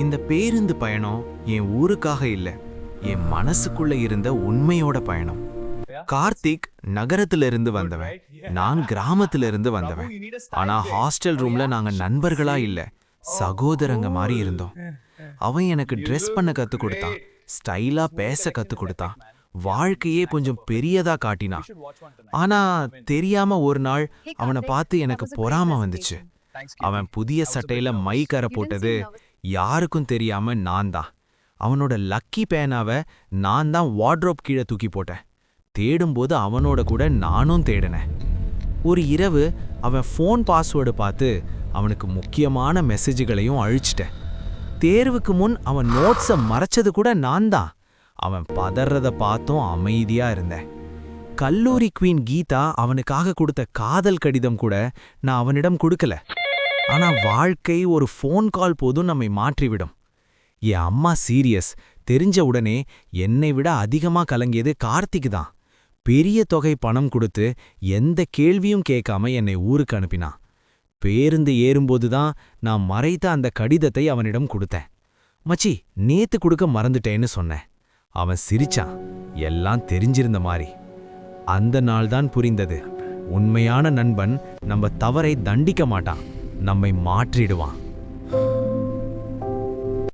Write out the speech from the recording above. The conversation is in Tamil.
இந்த பேருந்து பயணம் என் ஊருக்காக இல்ல, என் மனசுக்குள்ள இருந்த உண்மையோட பயணம். கார்த்திக் நகரத்துல இருந்து வந்தவன், நான் கிராமத்துல இருந்து வந்தவன். ஆனா ஹாஸ்டல் ரூம்ல நாங்க நண்பர்களா இல்ல, சகோதரங்க மாதிரி இருந்தோம். அவன் எனக்கு ட்ரெஸ் பண்ண கத்து கொடுத்தான், ஸ்டைலா பேச கத்து கொடுத்தான், வாழ்க்கையே கொஞ்சம் பெரியதா காட்டினான். ஆனா தெரியாம ஒரு நாள் அவனை பார்த்து எனக்கு பொறாம வந்துச்சு. அவன் புதிய சட்டையில மை கரை போட்டது யாருக்கும் தெரியாம நான் தான். அவனோட லக்கி பேனாவை நான் தான் வார்ட்ரோப் கீழே தூக்கி போட்டேன். தேடும்போது அவனோட கூட நானும் தேடினேன். ஒரு இரவு அவன் ஃபோன் பாஸ்வேர்டு பார்த்து அவனுக்கு முக்கியமான மெசேஜுகளையும் அழிச்சிட்டேன். தேர்வுக்கு முன் அவன் நோட்ஸை மறைச்சது கூட நான் தான். அவன் பதறத பார்த்தும் அமைதியா இருந்தேன். கல்லூரி குவீன் கீதா அவனுக்காக கொடுத்த காதல் கடிதம் கூட நான் அவனிடம் கொடுக்கல. ஆனா வாழ்க்கை ஒரு ஃபோன் கால் போதும் நம்மை மாற்றிவிடும். என் அம்மா சீரியஸ் தெரிஞ்ச உடனே என்னை விட அதிகமா கலங்கியது கார்த்திக் தான். பெரிய தொகை பணம் கொடுத்து எந்த கேள்வியும் கேட்காம என்னை ஊருக்கு அனுப்பினான். பேருந்து ஏறும்போது தான் நான் மறைத்த அந்த கடிதத்தை அவனிடம் கொடுத்தேன். மச்சி, நேத்து கொடுக்க மறந்துட்டேன்னு சொன்னேன். அவன் சிரிச்சான், எல்லாம் தெரிஞ்சிருந்த மாதிரி. அந்த நாள்தான் புரிந்தது, உண்மையான நண்பன் நம்ம தவறை தண்டிக்க மாட்டான், நம்மை மாற்றிடுவான்.